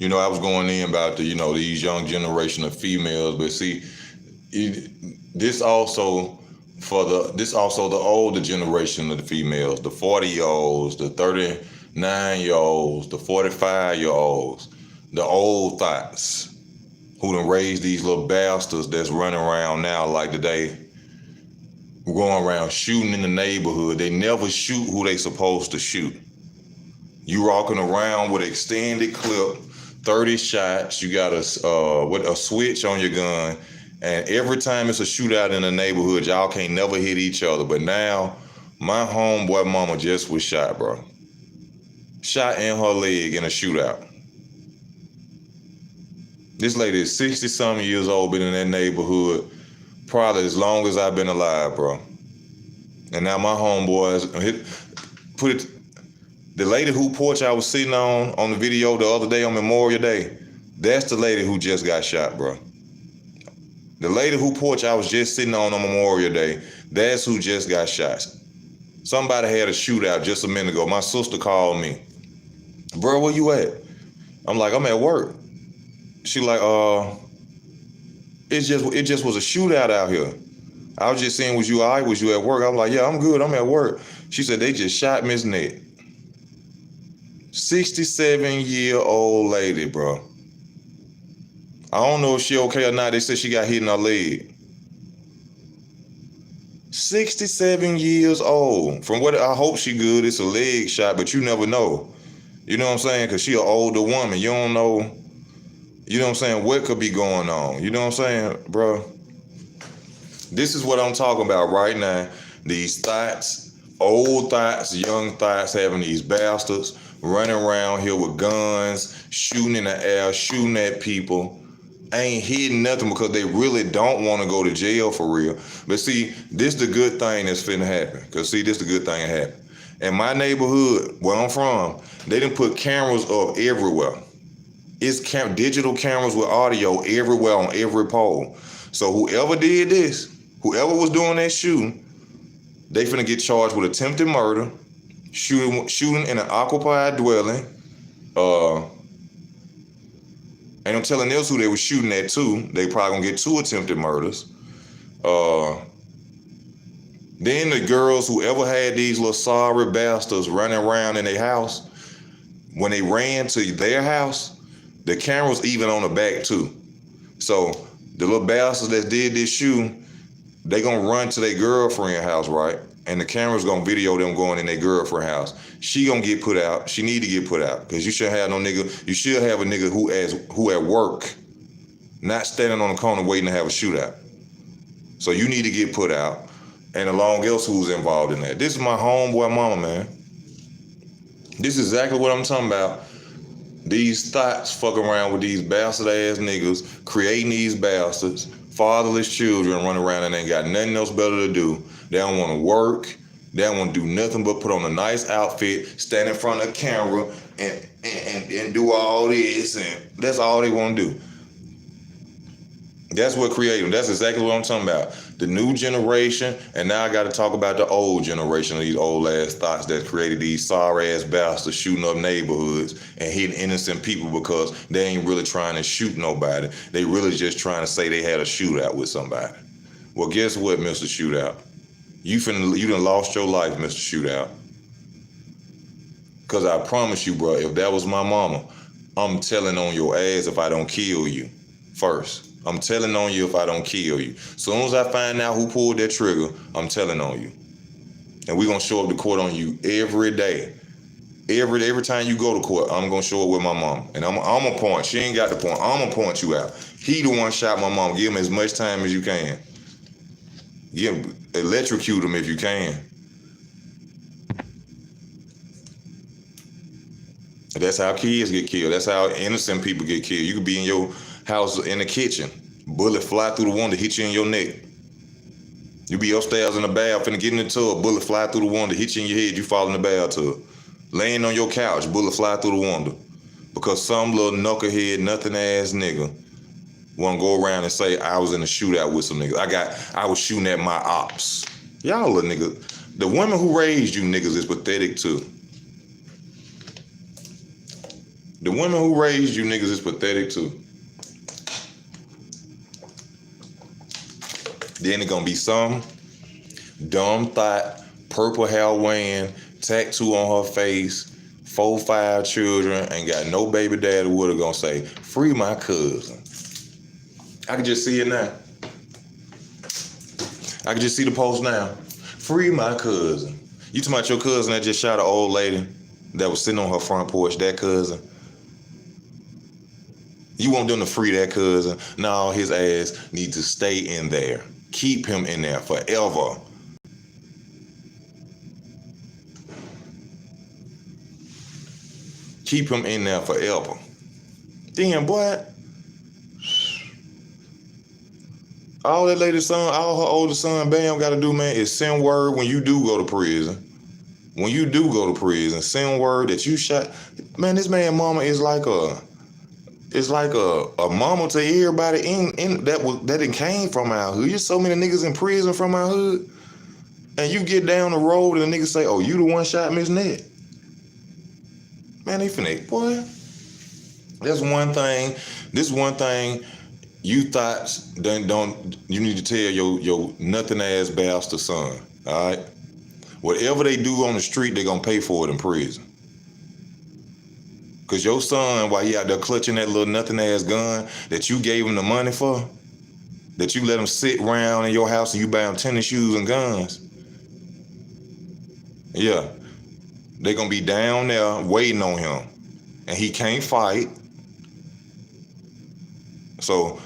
I was going in about these young generation of females, but see, this also this also the older generation of the females, the 40-year-olds, the 39-year-olds, the 45-year-olds, the old thoughts who done raised these little bastards that's running around now like today, going around shooting in the neighborhood. They never shoot who they supposed to shoot. You walking around with extended clip, 30 shots. You got with a switch on your gun, and every time it's a shootout in the neighborhood, y'all can't never hit each other. But now, my homeboy mama just was shot, bro. Shot in her leg in a shootout. This lady is 60-something years old, been in that neighborhood probably as long as I've been alive, bro. And now my homeboys put it. The lady who porch I was sitting on the video the other day on Memorial Day, that's the lady who just got shot, bro. The lady who porch I was just sitting on Memorial Day, that's who just got shot. Somebody had a shootout just a minute ago. My sister called me. Bro, where you at? I'm like, I'm at work. She like, it just was a shootout out here. I was just saying, was you all right? Was you at work? I'm like, yeah, I'm good. I'm at work. She said, they just shot Miss Nick. 67-year-old lady, bro. I don't know if she okay or not. They said she got hit in her leg. 67 years old. From what I hope she good. It's a leg shot, but you never know. You know what I'm saying? Because she an older woman. You don't know, you know what I'm saying, what could be going on. You know what I'm saying, bro? This is what I'm talking about right now. These thoughts, old thoughts, young thoughts, having these bastards running around here with guns, shooting in the air, shooting at people. Ain't hitting nothing because they really don't want to go to jail for real. But see, this the good thing that's finna happen. Because see, this the good thing that happened. In my neighborhood, where I'm from, they done put cameras up everywhere. It's digital cameras with audio everywhere on every pole. So whoever did this, whoever was doing that shooting, they finna get charged with attempted murder, shooting in an occupied dwelling, and I'm telling else who they were shooting at too. They probably gonna get 2 attempted murders. Then the girls, whoever had these little sorry bastards running around in their house, when they ran to their house, the camera's even on the back too. So the little bastards that did this shooting, they gonna run to their girlfriend's house, right? And the camera's gonna video them going in their girlfriend's house. She gonna get put out. She need to get put out because you should have no nigga. You should have a nigga who at work, not standing on the corner waiting to have a shootout. So you need to get put out. And along else who's involved in that. This is my homeboy mama, man. This is exactly what I'm talking about. These thoughts fuck around with these bastard ass niggas, creating these bastards, fatherless children running around and ain't got nothing else better to do. They don't want to work. They don't want to do nothing but put on a nice outfit, stand in front of the camera, and do all this, and that's all they want to do. That's what created them. That's exactly what I'm talking about. The new generation, and now I got to talk about the old generation of these old ass thoughts that created these sorry ass bastards shooting up neighborhoods and hitting innocent people because they ain't really trying to shoot nobody. They really just trying to say they had a shootout with somebody. Well, guess what, Mr. Shootout? You done lost your life, Mr. Shootout. Because I promise you, bro, if that was my mama, I'm telling on your ass if I don't kill you first. I'm telling on you if I don't kill you. Soon as I find out who pulled that trigger, I'm telling on you. And we're going to show up to court on you every day. Every time you go to court, I'm going to show up with my mom. And I'm going to point. She ain't got the point. I'm going to point you out. He the one shot my mom. Give him as much time as you can. Electrocute him if you can. That's how kids get killed. That's how innocent people get killed. You could be in your house in the kitchen, bullet fly through the window, hit you in your neck. You be upstairs in the bath, finna get in the tub, bullet fly through the window, hit you in your head, you fall in the bathtub. Laying on your couch, bullet fly through the window. Because some little knucklehead, nothing ass nigga wanna go around and say I was in a shootout with some niggas. I was shooting at my ops. Y'all little niggas. The women who raised you niggas is pathetic too. The women who raised you niggas is pathetic too. Then it gonna be some dumb thought, purple hair wearing, tattoo on her face, 4, 5 children, ain't got no baby daddy with her, gonna say, free my cousin. I can just see it now. I can just see the post now. Free my cousin. You talking about your cousin that just shot an old lady that was sitting on her front porch, that cousin? You want them to free that cousin? No, his ass needs to stay in there. Keep him in there forever. Keep him in there forever. Damn, boy. All that lady's son, all her oldest son, Bam, got to do, man, is send word when you do go to prison. When you do go to prison, send word that you shot. Man, this man mama is like a mama to everybody in that came from our hood. There's so many niggas in prison from our hood. And you get down the road and the niggas say, oh, you the one shot Miss Ned. Man, they finna, boy. That's one thing. This one thing you thoughts don't you need to tell your nothing ass bastard son. All right? Whatever they do on the street, they gonna pay for it in prison. Cause your son, while he out there clutching that little nothing ass gun that you gave him the money for, that you let him sit around in your house and you buy him tennis shoes and guns. Yeah. They gonna be down there waiting on him. And he can't fight. So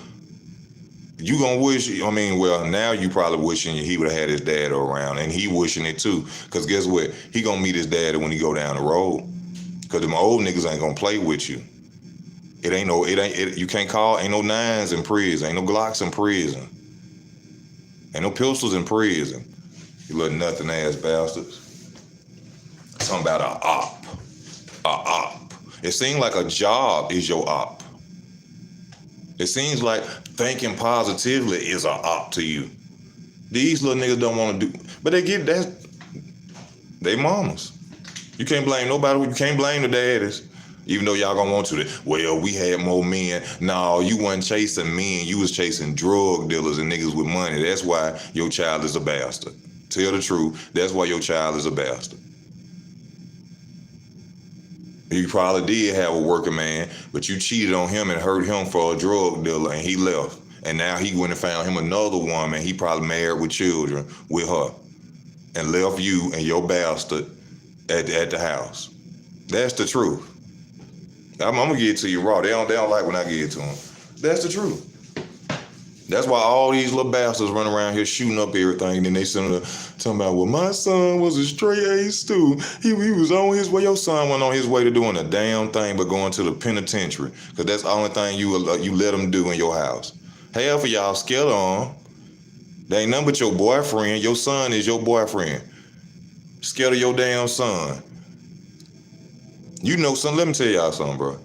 you gonna wish, well, now you probably wishing he would have had his dad around, and he wishing it too. Cause guess what? He gonna meet his daddy when he go down the road. Cause them old niggas ain't gonna play with you. You can't call, ain't no 9s in prison, ain't no Glocks in prison. Ain't no pistols in prison. You little nothing ass bastards. Something about a op. A op. It seems like a job is your op. It seems like thinking positively is a op to you. These little niggas don't want to do, but they get that. They mamas. You can't blame nobody. You can't blame the daddies. Even though y'all gonna want to. Well, we had more men. No, you wasn't chasing men. You was chasing drug dealers and niggas with money. That's why your child is a bastard. Tell the truth. That's why your child is a bastard. You probably did have a working man, but you cheated on him and hurt him for a drug dealer, and he left. And now he went and found him another woman. He probably married with children with her, and left you and your bastard at the house. That's the truth. I'm gonna get it to you raw. They don't like when I get it to them. That's the truth. That's why all these little bastards run around here shooting up everything, and then they send them talking about, well, my son was a straight A student. He was on his way. Your son went on his way to doing a damn thing but going to the penitentiary, because that's the only thing you let him do in your house. Half of y'all scared on. They ain't nothing but your boyfriend. Your son is your boyfriend. Scared of your damn son. You know something. Let me tell y'all something, bro.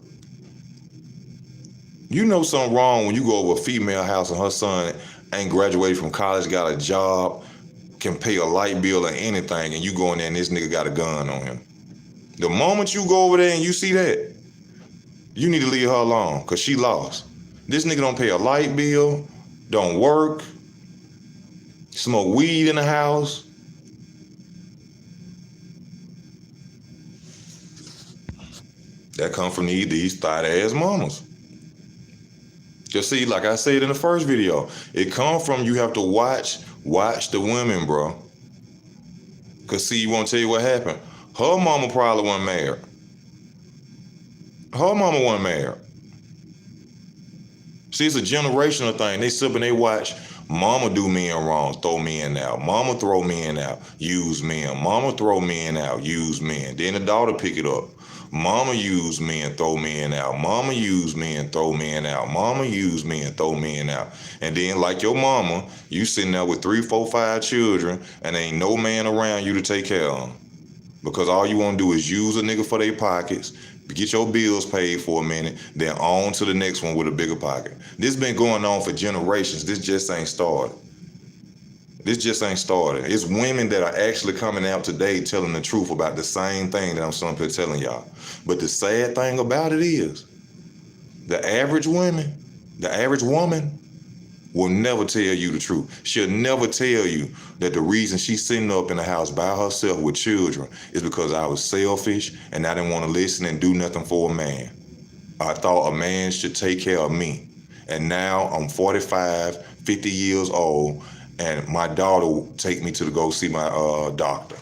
You know something wrong when you go over a female house and her son ain't graduated from college, got a job, can pay a light bill or anything, and you go in there and this nigga got a gun on him. The moment you go over there and you see that, you need to leave her alone, because she lost. This nigga don't pay a light bill, don't work, smoke weed in the house. That come from these thought-ass mamas. Just see, like I said in the first video, it come from you have to watch the women, bro. Because see, you want to tell you what happened. Her mama probably wasn't married. Her mama wasn't married. See, it's a generational thing. They sit and they watch mama do men wrong, throw men out. Mama throw men out, use men. Mama throw men out, use men. Then the daughter pick it up. Mama use men, throw men out. Mama use men, throw men out. Mama use men, throw men out. And then, like your mama, you sitting there with 3, 4, 5 children, and ain't no man around you to take care of them. Because all you want to do is use a nigga for their pockets, get your bills paid for a minute, then on to the next one with a bigger pocket. This been going on for generations. This just ain't started. This just ain't started. It's women that are actually coming out today telling the truth about the same thing that I'm sitting up here telling y'all. But the sad thing about it is, the average woman will never tell you the truth. She'll never tell you that the reason she's sitting up in the house by herself with children is because I was selfish and I didn't want to listen and do nothing for a man. I thought a man should take care of me. And now I'm 45, 50 years old, and my daughter will take me to go see my doctor.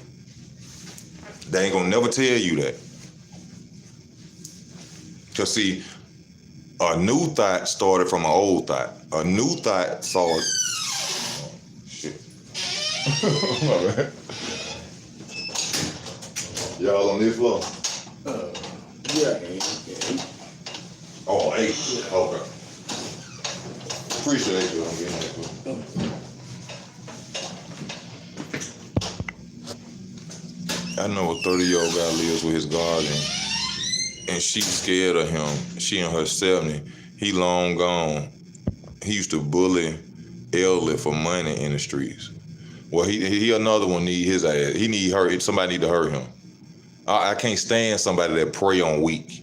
They ain't gonna never tell you that. Cause see, a new thought started from an old thought. A new thought started. Oh, shit. My bad. Y'all on this floor? Yeah. Oh, 8. Yeah. Okay. Appreciate you. I'm getting that. I know a 30-year-old guy lives with his guardian, and she's scared of him. She in her 70. He long gone. He used to bully Ellie for money in the streets. Well, he another one need his ass. He need hurt. Somebody need to hurt him. I can't stand somebody that prey on weak.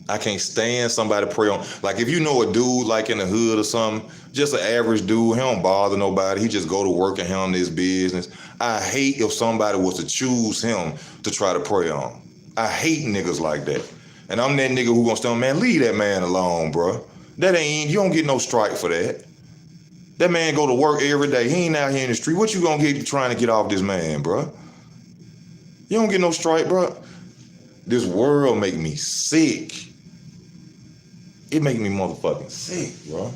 I can't stand somebody prey on. Like, if you know a dude like in the hood or something, just an average dude, he don't bother nobody. He just go to work and handle his business. I hate if somebody was to choose him to try to prey on. I hate niggas like that. And I'm that nigga who gonna stand, man, leave that man alone, bro. That ain't, you don't get no strike for that. That man go to work every day. He ain't out here in the street. What you gonna get trying to get off this man, bro? You don't get no strike, bro. This world make me sick. It make me motherfucking sick, bro.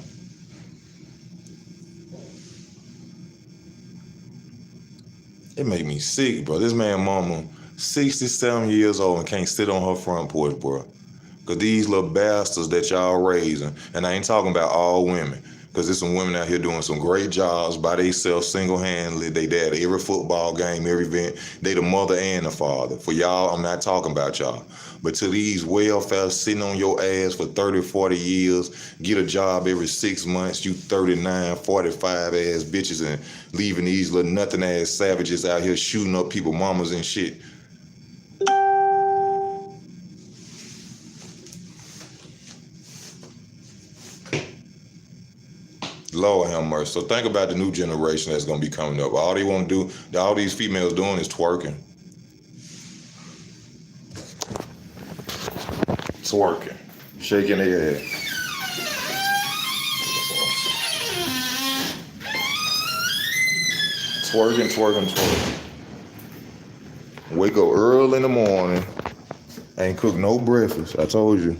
It make me sick, bro. This man mama, 67 years old and can't sit on her front porch, bro. Because these little bastards that y'all raising, and I ain't talking about all women, because there's some women out here doing some great jobs by themselves, single-handedly. They dad every football game, every event. They the mother and the father. For y'all, I'm not talking about y'all. But to these welfare sitting on your ass for 30, 40 years, get a job every 6 months, you 39, 45 ass bitches, and leaving these little nothing ass savages out here shooting up people mamas and shit. Lord have mercy. So think about the new generation that's gonna be coming up. All they want to do, all these females doing is twerking. Twerking. Shaking their head. Twerking, twerking, twerking. Wake up early in the morning, ain't cook no breakfast. I told you.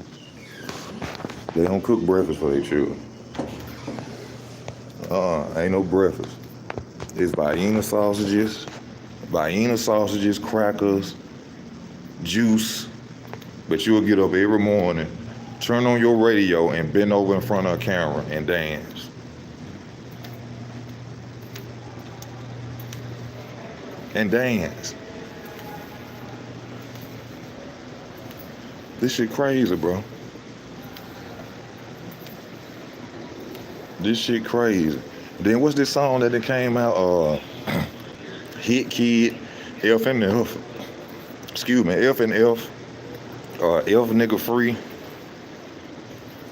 They don't cook breakfast for their children. Ain't no breakfast. It's Vienna sausages, crackers, juice. But you'll get up every morning, turn on your radio, and bend over in front of a camera and dance. And dance. This shit crazy, bro. This shit crazy. Then what's this song that came out? Hit Kid, F and F. Excuse me, F and F. F nigga free.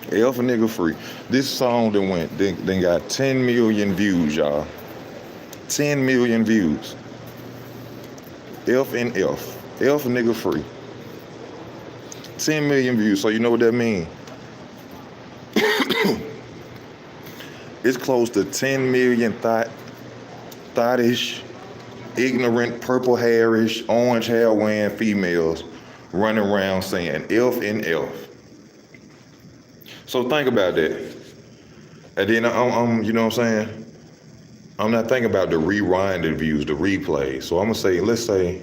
F nigga free. This song then got 10 million views, y'all. 10 million views. F and F. F nigga free. 10 million views. So you know what that means? It's close to 10 million thottish, ignorant, purple hairish, orange hair wearing females running around saying F and F. So think about that. And then I'm you know what I'm saying? I'm not thinking about the rewinded views, the replay. So I'm gonna say, let's say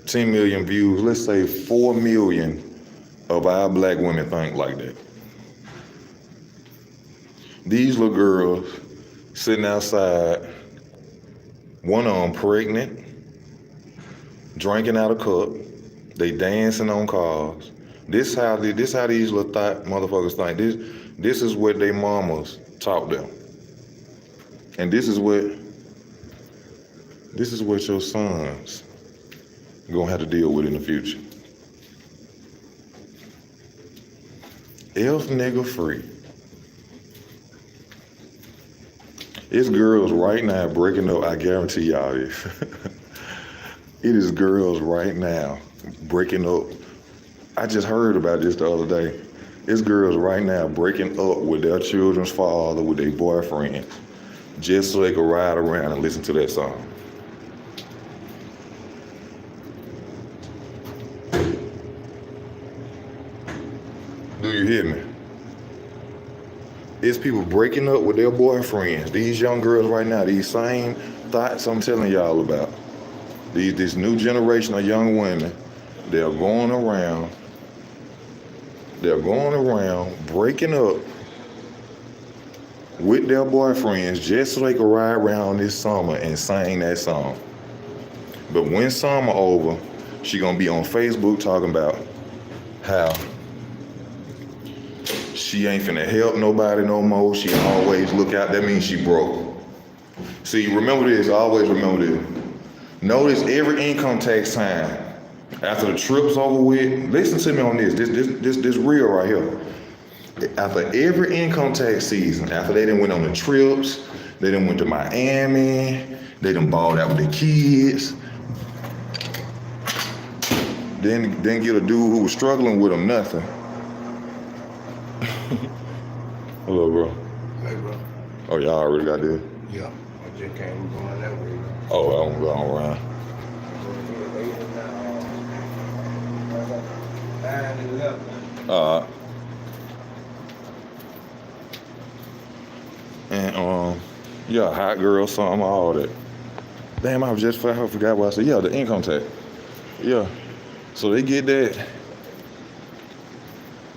10 million views, let's say 4 million of our black women think like that. These little girls sitting outside, one of them pregnant, drinking out of cup, they dancing on cars. This how these little thought motherfuckers think. This is what they mamas taught them. And this is what your sons gonna have to deal with in the future. Elf nigga free. It's girls right now breaking up. I guarantee y'all this. It is girls right now breaking up. I just heard about this the other day. It's girls right now breaking up with their children's father, with their boyfriend, just so they can ride around and listen to that song. Do you hear me? It's people breaking up with their boyfriends. These young girls right now, these same thoughts I'm telling y'all about. This new generation of young women, they're going around breaking up with their boyfriends just so they can ride around this summer and sing that song. But when summer over, she gonna be on Facebook talking about how she ain't finna help nobody no more. She always look out. That means she broke. See, remember this. Always remember this. Notice every income tax time, after the trip's over with, listen to me on this. This real right here. After every income tax season, after they done went on the trips, they done went to Miami, they done balled out with the kids, then get a dude who was struggling with them nothing. Hello, bro. Hey, bro. Oh, y'all already got this? Yeah. I just came going that way. Oh, I'm going around. 9 and 11. And yeah, hot girl summer, all that. Damn, I forgot what I said. Yeah, the income tax. Yeah. So they get that.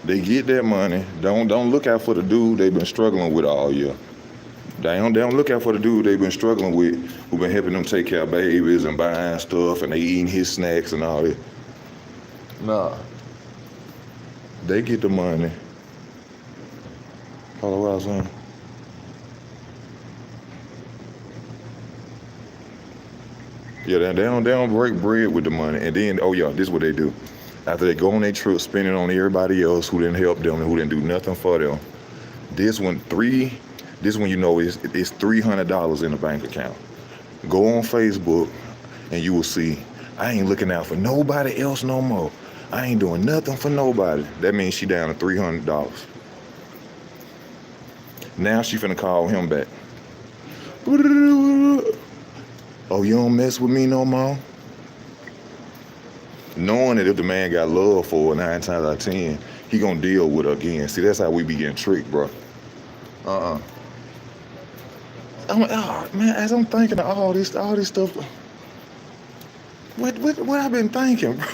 They get that money. Don't look out for the dude they've been struggling with all year. They don't look out for the dude they've been struggling with, who been helping them take care of babies and buying stuff, and they eating his snacks and all that. Nah. They get the money. Follow what I was saying? Yeah, they don't break bread with the money. And then, oh yeah, this is what they do. After they go on their trip, spending on everybody else who didn't help them and who didn't do nothing for them. This one you know it's $300 in the bank account. Go on Facebook and you will see, I ain't looking out for nobody else no more. I ain't doing nothing for nobody. That means she down to $300. Now she finna call him back. Oh, you don't mess with me no more? Knowing that if the man got love for her 9 times out of 10, he gonna deal with her again. See, that's how we be getting tricked, bro. I'm like, oh man, as I'm thinking of all this stuff, what I've been thinking, bro?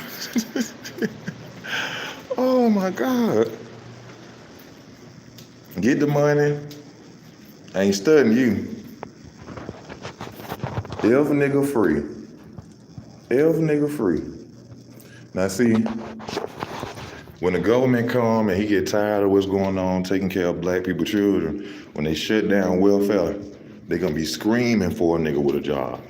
Oh my God. Get the money. I ain't studying you. Elf nigga free. Elf nigga free. Now see, when the government come and he get tired of what's going on, taking care of black people children, when they shut down welfare, they gonna be screaming for a nigga with a job.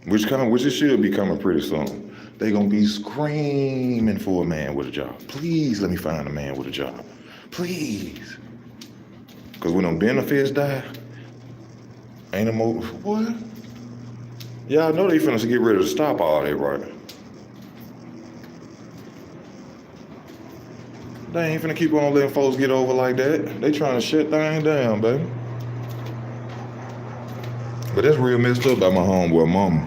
Which it should be coming pretty soon. They gonna be screaming for a man with a job. Please let me find a man with a job. Please. Cause when them benefits die, ain't no more, what? Y'all know they finna get ready to stop all that, right? They ain't finna keep on letting folks get over like that. They trying to shut things down, baby. But that's real messed up by my homeboy mama.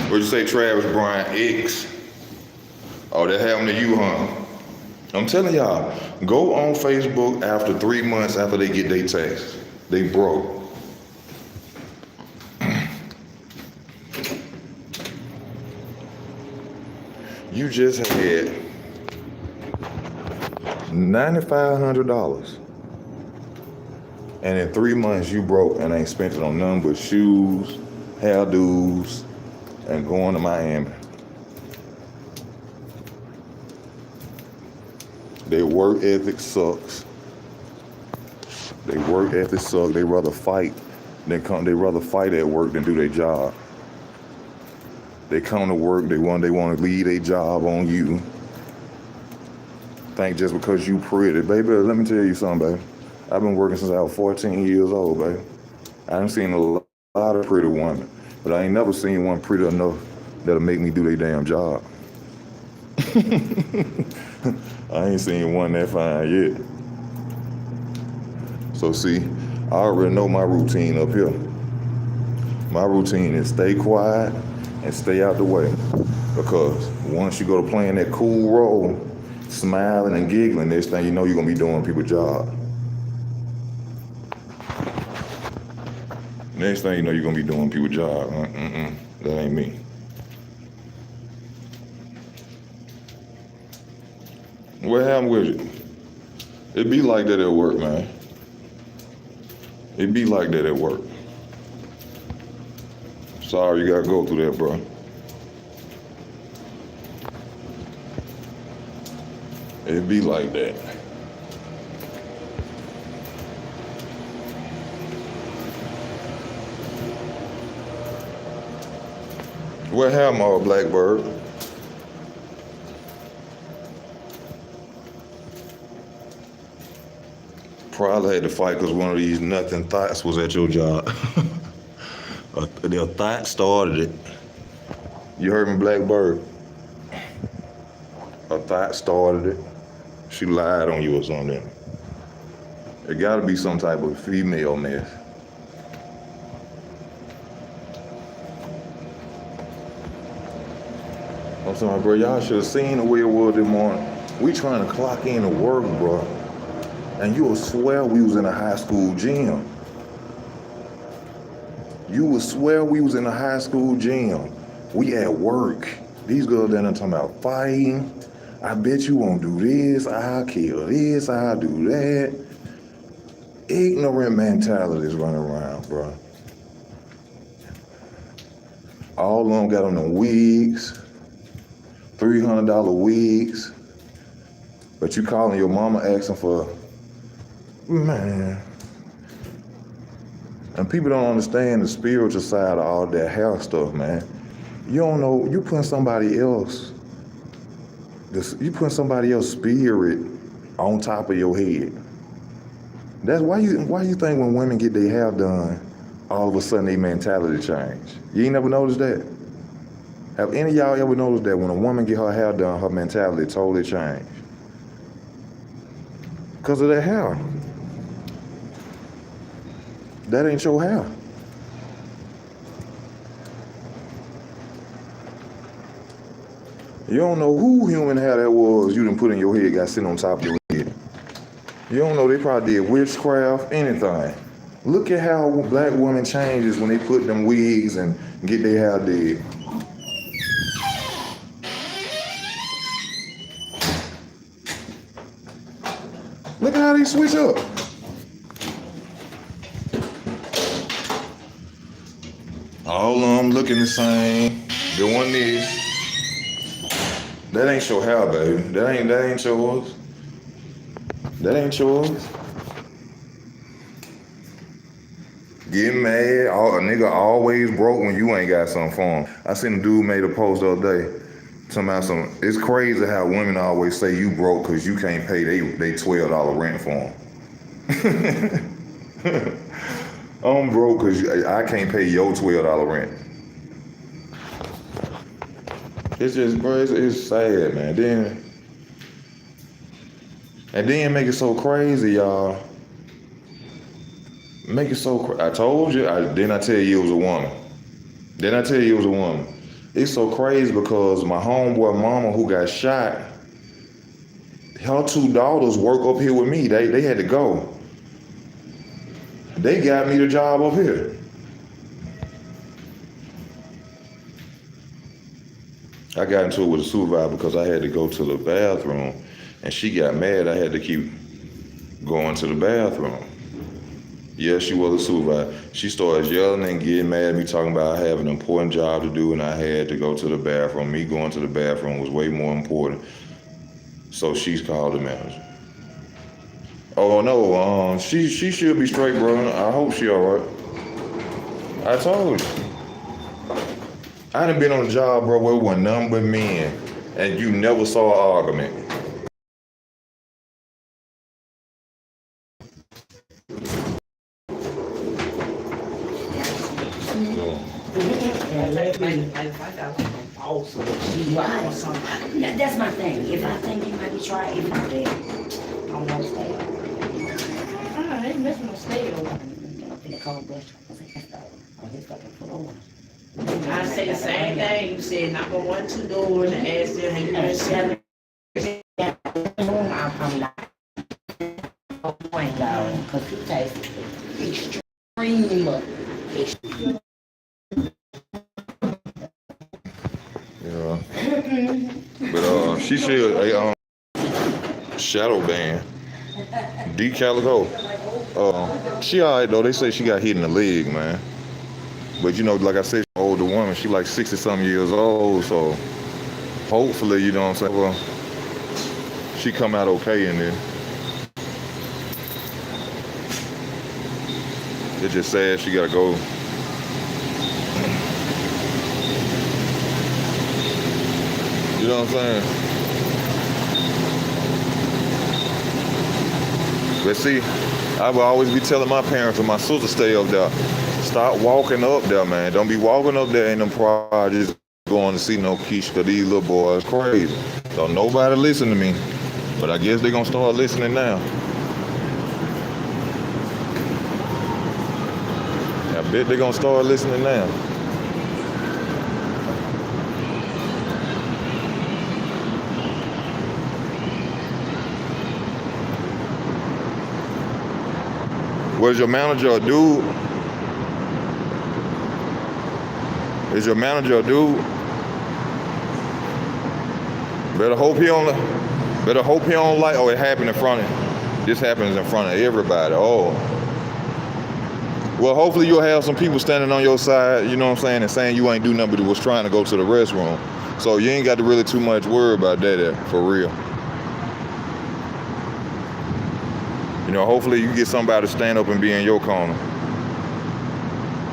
What'd you say, Travis Bryant X? Oh, that happened to you, huh? I'm telling y'all, go on Facebook after 3 months after they get their tax. They broke. You just had $9,500, and in 3 months you broke and ain't spent it on nothing but shoes, hairdos, and going to Miami. Their work ethic sucks. They work ethic sucks. They rather fight They rather fight at work than do their job. They come to work. They want to leave their job on you. Think just because you pretty, baby. Let me tell you something, baby. I've been working since I was 14 years old, baby. I done seen a lot of pretty women, but I ain't never seen one pretty enough that'll make me do their damn job. I ain't seen one that fine yet. So see, I already know my routine up here. My routine is stay quiet and stay out the way. Because once you go to playing that cool role, smiling and giggling, next thing you know, you're going to be doing people's job. Next thing you know, you're going to be doing people's job. That ain't me. What happened with it? It be like that at work, man. It be like that at work. Sorry you gotta go through that, bro. It be like that. What happened, old Blackbird? Probably had to fight because one of these nothing Thots was at your job. Their Thot started it. You heard me, Blackbird? A Thot started it. She lied on you or something. It gotta be some type of female mess. I'm saying, bro, y'all should have seen the way it was this morning. We trying to clock in to work, bro. And you will swear we was in a high school gym. You would swear we was in a high school gym. We at work. These girls down there talking about fighting. I bet you won't do this. I'll kill this. I'll do that. Ignorant mentalities running around, bro. All of them got on them wigs. $300 wigs. But you calling your mama asking for, man. And people don't understand the spiritual side of all that hair stuff, man. You don't know, you putting somebody else's spirit on top of your head. That's why you think when women get their hair done, all of a sudden their mentality change. You ain't never noticed that? Have any of y'all ever noticed that when a woman get her hair done, her mentality totally change? Because of that hair. That ain't your hair. You don't know who human hair that was you done put in your head, got sitting on top of your head. You don't know, they probably did witchcraft, anything. Look at how black women changes when they put them wigs and get their hair did. Look at how they switch up. All of them looking the same, doing this. That ain't your hair, baby. That ain't yours. That ain't yours. Getting mad, a nigga always broke when you ain't got something for him. I seen a dude made a post the other day. Talking about it's crazy how women always say you broke because you can't pay they $12 rent for them. I'm broke because I can't pay your $12 rent. It's just, bro, it's sad, man. Then make it so crazy, y'all. Make it so crazy. I told you, didn't I tell you it was a woman? It's so crazy because my homeboy mama who got shot, her two daughters work up here with me. They had to go. They got me the job up here. I got into it with a supervisor because I had to go to the bathroom, and she got mad I had to keep going to the bathroom. Yeah, she was a supervisor. She started yelling and getting mad at me, talking about I have an important job to do and I had to go to the bathroom. Me going to the bathroom was way more important. So she's called the manager. Oh no, she should be straight, bro. I hope she alright. I told you. I done been on a job, bro, where it wasn't nothing but men, and you never saw an argument. Right. That's my thing. If I think it might be tried, if not there, I won't stay. I ain't missing no stay over. In the cold brush. I say the same thing. You said number 1, 2 doors and ask them how you been selling. I'm not going down because it tastes extremely. Yeah. But she should a shadow band. Decalico. She alright though. They say she got hit in the leg, man. But you know, like I said, she's an older woman. She like 60-something years old, so hopefully, you know what I'm saying, well, she come out okay in there. It's just sad she gotta go. You know what I'm saying? But see, I will always be telling my parents and my sister stay up there. Stop walking up there, man. Don't be walking up there in them projects going to see no Keisha, cause these little boys crazy. So nobody listen to me. But I guess they gonna start listening now. I bet they gonna start listening now. Was your manager a dude? Is your manager a dude? Better hope he don't like, oh, it happened in front of, this happens in front of everybody. Oh. Well, hopefully you'll have some people standing on your side, you know what I'm saying, and saying you ain't do nothing but was trying to go to the restroom. So you ain't got to really too much worry about that for real. You know, hopefully you get somebody to stand up and be in your corner.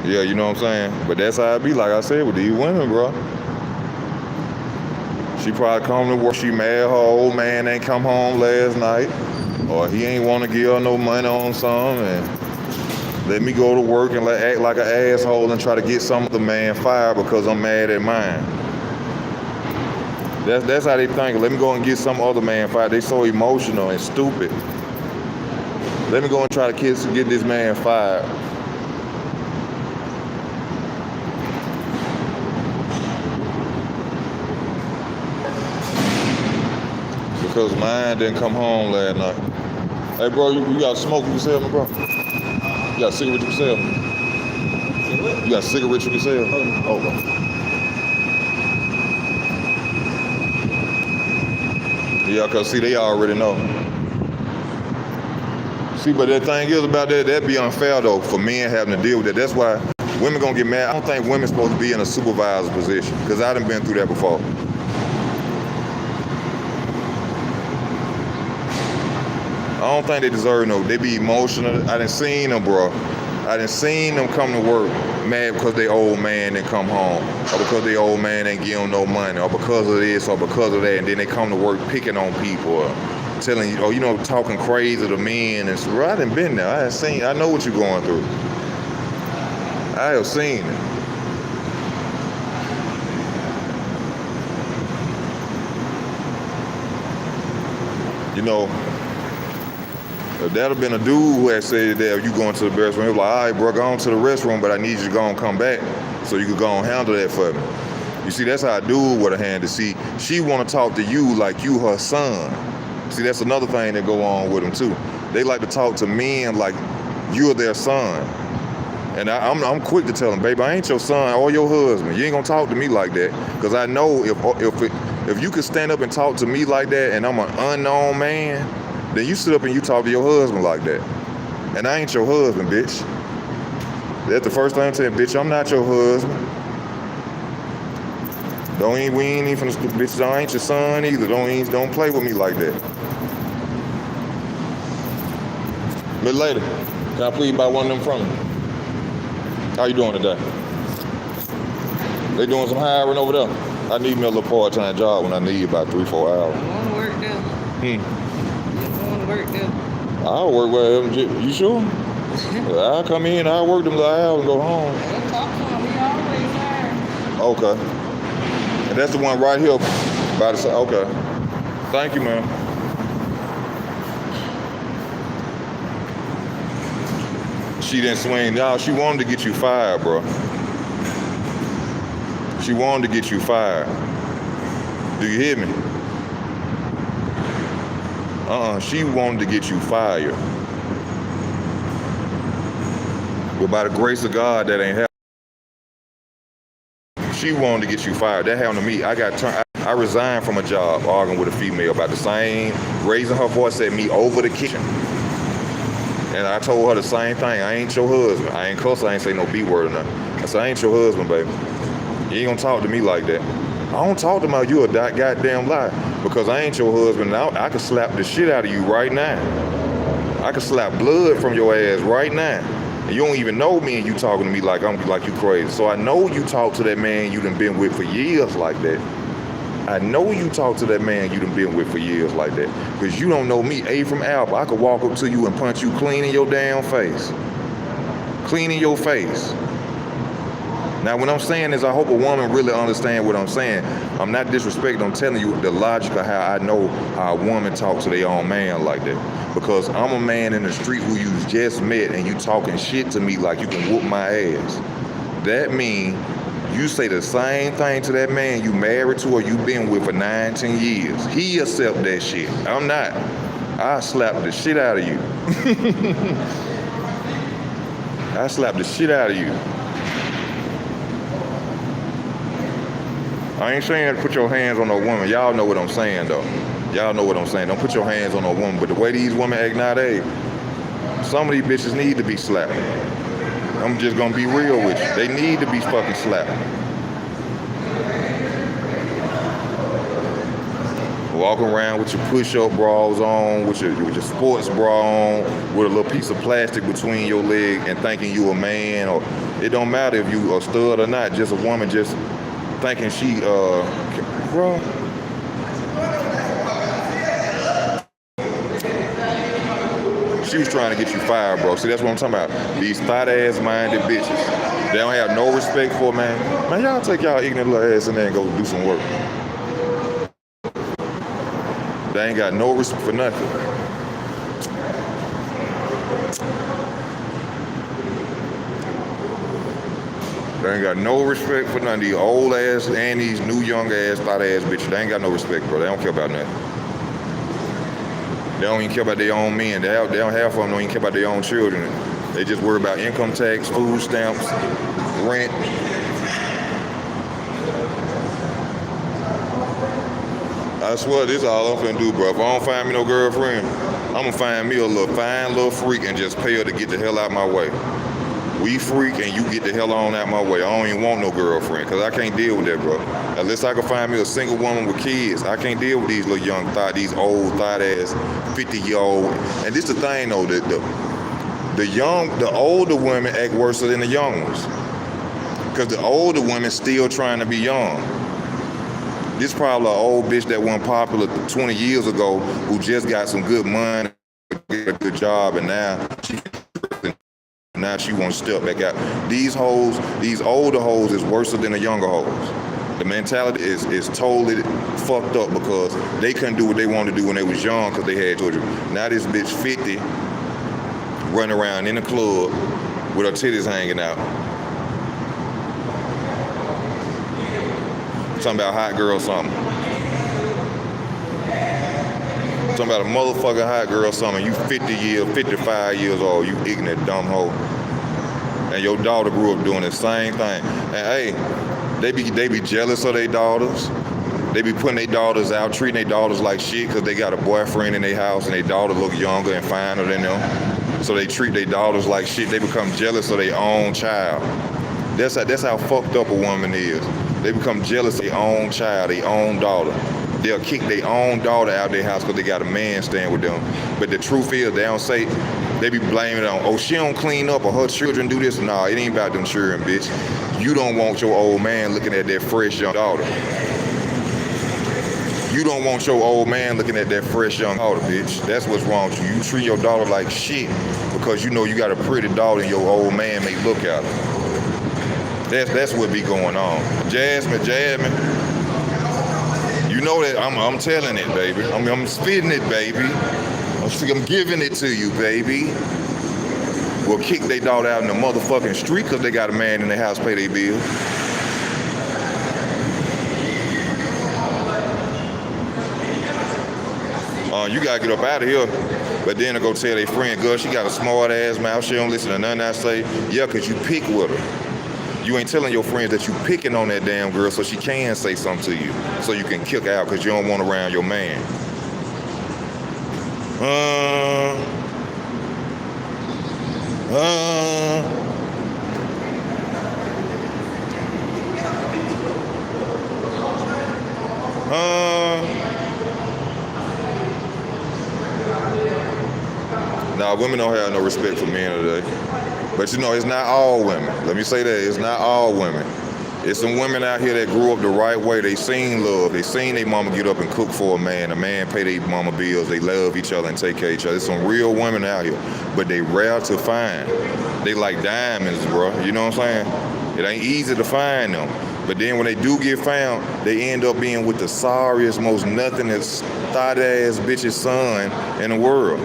Yeah, you know what I'm saying? But that's how it be, like I said, with these women, bro. She probably come to work, she mad her old man ain't come home last night, or he ain't want to give her no money on something, and let me go to work and act like an asshole and try to get some of the man fired because I'm mad at mine. That's how they think. Let me go and get some other man fired. They so emotional and stupid. Let me go and try to get this man fired. Because mine didn't come home last night. Hey, bro, you got smoke you can sell me, bro? You got a cigarette you can sell me? You got a cigarette you can sell? Oh, bro. Yeah, because see, they already know. See, but the thing is about that'd be unfair, though, for men having to deal with that. That's why women gonna get mad. I don't think women supposed to be in a supervisor position, because I done been through that before. I don't think they deserve no. They be emotional. I done seen them, bro. I done seen them come to work mad because they old man didn't come home, or because they old man ain't give them no money, or because of this, or because of that, and then they come to work picking on people, or telling you, you know, talking crazy to men and stuff. I done been there. I know what you're going through. I have seen it. You know, if that have been a dude who had said that you going to the restroom, he was like, all right, bro, go on to the restroom, but I need you to go and come back so you can go and handle that for me. You see, that's how a dude would have handled it. See, she want to talk to you like you her son. See, that's another thing that go on with them too. They like to talk to men like you're their son. And I'm quick to tell them, baby, I ain't your son or your husband. You ain't gonna talk to me like that. Because I know if you could stand up and talk to me like that and I'm an unknown man, then you sit up and you talk to your husband like that. And I ain't your husband, bitch. That's the first thing I'm saying, bitch, I'm not your husband. We ain't even finna, bitch, I ain't your son either. Don't play with me like that. Miss Lady, can I please buy one of them from you? How you doing today? They doing some hiring over there. I need me a little part-time job when I need about 3-4 hours. I want to work there. I want to work there. I'll work wherever. You sure? I'll come in, I'll work them little hours and go home. We'll talk to him. We always are. Okay. And that's the one right here by the side. Okay. Thank you, man. She didn't swing. No, she wanted to get you fired, bro. She wanted to get you fired. Do you hear me? She wanted to get you fired. But by the grace of God, that ain't happening. She wanted to get you fired. That happened to me. I resigned from a job arguing with a female about the same, raising her voice at me over the kitchen. And I told her the same thing. I ain't your husband. I ain't cuss. I ain't say no B word or nothing. I said, I ain't your husband, baby. You ain't gonna talk to me like that. I don't talk to you a goddamn lie. Because I ain't your husband. Now I can slap the shit out of you right now. I can slap blood from your ass right now. And you don't even know me and you talking to me like you crazy. So I know you talk to that man you done been with for years like that. I know you talk to that man you done been with for years like that. Because you don't know me, A from Alpha. I could walk up to you and punch you clean in your damn face. Clean in your face. Now, what I'm saying is I hope a woman really understands what I'm saying. I'm not disrespecting. I'm telling you the logic of how I know how a woman talks to their own man like that. Because I'm a man in the street who you just met and you talking shit to me like you can whoop my ass. That means you say the same thing to that man you married to or you been with for 9-10 years. He accept that shit. I'm not. I slap the shit out of you. I slap the shit out of you. I ain't saying put your hands on a woman. Y'all know what I'm saying, though. Y'all know what I'm saying. Don't put your hands on a woman. But the way these women act nowadays, some of these bitches need to be slapped. I'm just gonna be real with you. They need to be fucking slapped. Walking around with your push-up bras on, with your sports bra on, with a little piece of plastic between your leg and thinking you a man, or it don't matter if you a stud or not, just a woman just thinking she, bro. She was trying to get you fired, bro. See, that's what I'm talking about. These thought-ass minded bitches. They don't have no respect for a man. Man, y'all take y'all ignorant little ass in there and go do some work. They ain't got no respect for nothing. They ain't got no respect for none of these old ass and these new young ass, thought ass bitches. They ain't got no respect, bro. They don't care about nothing. They don't even care about their own men. They don't half of them don't even care about their own children. They just worry about income tax, food stamps, rent. I swear this is all I'm finna do, bro. If I don't find me no girlfriend, I'm gonna find me a fine little freak and just pay her to get the hell out my way. We freak and you get the hell on out my way. I don't even want no girlfriend because I can't deal with that, bro. Unless I can find me a single woman with kids, I can't deal with these little young these old thought-ass 50-year-old. And this the thing though, the older women act worse than the young ones. Because the older women still trying to be young. This probably an old bitch that wasn't popular 20 years ago who just got some good money, get a good job, and now she wants to step back out. These hoes, these older hoes is worse than the younger hoes. The mentality is totally fucked up because they couldn't do what they wanted to do when they was young because they had children. Now this bitch 50, running around in the club with her titties hanging out. Talking about hot girl something. Talking about a motherfucking hot girl something. You 55 years old, you ignorant dumb hoe. And your daughter grew up doing the same thing. And hey, they be jealous of their daughters. They be putting their daughters out, treating their daughters like shit because they got a boyfriend in their house and their daughter look younger and finer than them. So they treat their daughters like shit. They become jealous of their own child. That's how fucked up a woman is. They become jealous of their own child, their own daughter. They'll kick their own daughter out of their house because they got a man staying with them. But the truth is, they don't say, they be blaming it on, oh, she don't clean up or her children do this. Nah, it ain't about them children, bitch. You don't want your old man looking at that fresh young daughter. You don't want your old man looking at that fresh young daughter, bitch. That's what's wrong with you. You treat your daughter like shit because you know you got a pretty daughter and your old man may look at her. That's what be going on. Jasmine. You know that I'm telling it, baby. I'm spitting it, baby. I'm giving it to you, baby. Will kick their daughter out in the motherfucking street because they got a man in their house pay their bills. You gotta get up out of here. But then to go tell their friend, girl, she got a smart ass mouth. She don't listen to nothing I say. Yeah, because you pick with her. You ain't telling your friends that you picking on that damn girl so she can say something to you. So you can kick her out because you don't want around your man. Nah, women don't have no respect for men today. But you know, it's not all women. Let me say that, it's not all women. It's some women out here that grew up the right way. They seen love. They seen their mama get up and cook for a man pay their mama bills. They love each other and take care of each other. There's some real women out here, but they rare to find. They like diamonds, bro. You know what I'm saying? It ain't easy to find them. But then when they do get found, they end up being with the sorriest, most nothingest, thought-ass bitch's son in the world.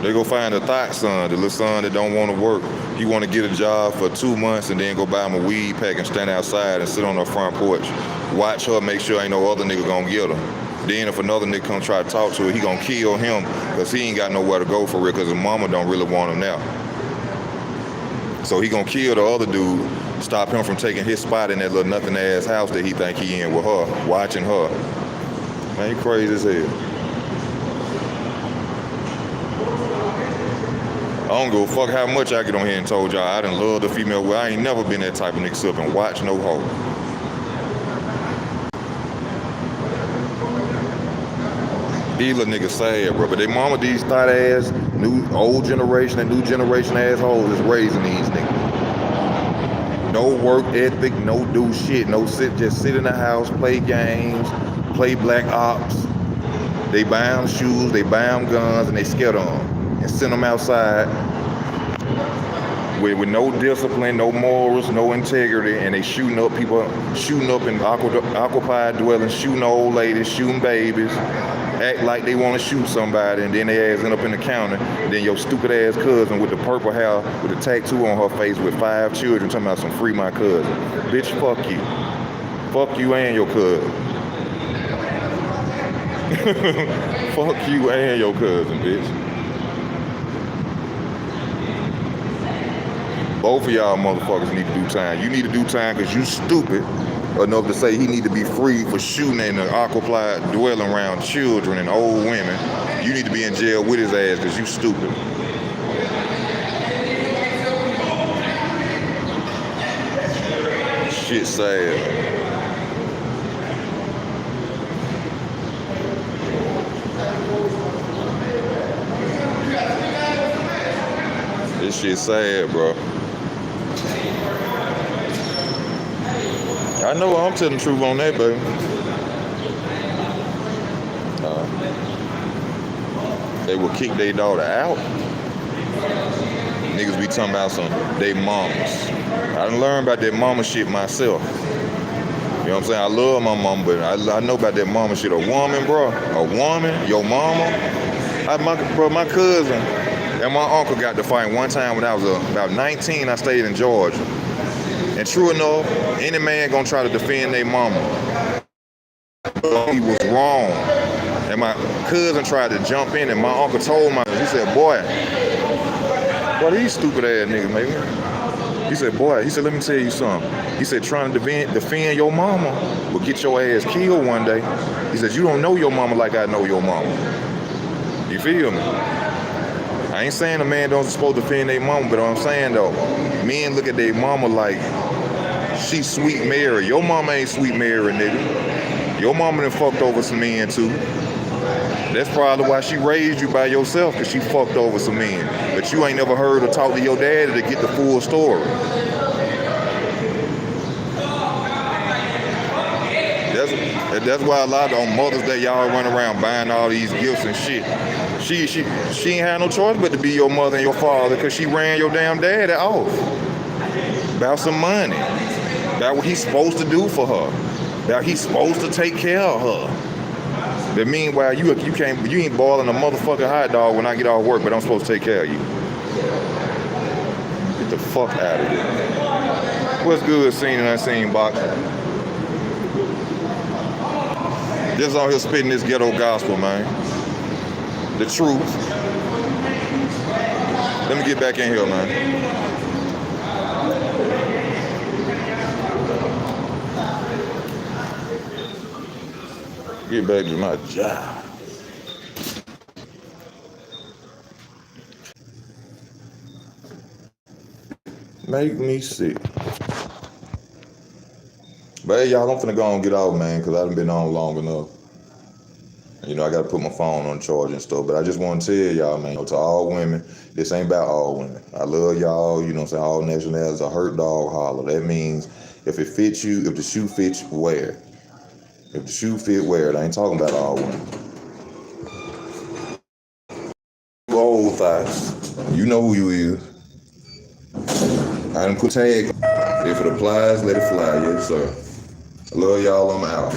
They go find the Thots son, the little son that don't want to work. He want to get a job for 2 months and then go buy him a weed pack and stand outside and sit on her front porch. Watch her, make sure ain't no other nigga gonna get her. Then if another nigga come try to talk to her, he gonna kill him because he ain't got nowhere to go for real because his mama don't really want him now. So he gonna kill the other dude, stop him from taking his spot in that little nothing ass house that he think he in with her, watching her. Man, you crazy as hell. I don't give a fuck how much I get on here and told y'all I done love the female. Well, I ain't never been that type of nigga sit up and watch no hoe. These little niggas sad, bro. But they mama, these thought ass, old generation and new generation assholes is raising these niggas. No work ethic, no do shit, just sit in the house, play games, play black ops. They buy them shoes, they buy them guns, and they scare them. And send them outside with no discipline, no morals, no integrity, and they shooting up people, shooting up in occupied dwellings, shooting old ladies, shooting babies, act like they want to shoot somebody, and then they ass end up in the county. And then your stupid ass cousin with the purple hair, with a tattoo on her face with 5 children, talking about some free my cousin. Bitch, fuck you. Fuck you and your cousin. Fuck you and your cousin, bitch. Both of y'all motherfuckers need to do time. You need to do time because you stupid enough to say he need to be free for shooting in an occupied dwelling around children and old women. You need to be in jail with his ass because you stupid. Shit sad. This shit sad, bro. I know I'm telling the truth on that, baby. They will kick their daughter out. Niggas be talking about they mamas. I done learned about that mama shit myself. You know what I'm saying? I love my mama, but I know about that mama shit. A woman, bro. A woman, your mama. My cousin and my uncle got to fight one time when I was about 19. I stayed in Georgia. And true enough, any man gonna try to defend their mama. He was wrong. And my cousin tried to jump in, and my uncle told he said, boy, these stupid ass niggas, man. He said, let me tell you something. He said, trying to defend your mama will get your ass killed one day. He said, you don't know your mama like I know your mama. You You feel me? I ain't saying a man don't supposed to defend their mama, but what I'm saying though, men look at their mama like she sweet Mary. Your mama ain't sweet Mary, nigga. Your mama done fucked over some men too. That's probably why she raised you by yourself, because she fucked over some men. But you ain't never heard or talked to your daddy to get the full story. That's why a lot of on Mother's Day y'all run around buying all these gifts and shit. She ain't had no choice but to be your mother and your father, because she ran your damn daddy off. About some money. About what he's supposed to do for her. About he's supposed to take care of her. But meanwhile, you ain't boiling a motherfucking hot dog when I get off work, but I'm supposed to take care of you. Get the fuck out of here. What's good, seen and unseen, box? Just out here spitting this ghetto gospel, man. The truth. Let me get back in here, man. Get back to my job. Make me sick. But hey, y'all, I'm finna go and get out, man, because I done been on long enough. You know, I got to put my phone on charge and stuff. But I just want to tell y'all, man, to all women, this ain't about all women. I love y'all, you know what I'm saying? All nationalities, a hurt dog holler. That means if it fits you, if the shoe fits, wear it. If the shoe fit, wear it. I ain't talking about all women. Old Thots. You know who you is. I done put tag. If it applies, let it fly. Yes, sir. I love y'all. I'm out.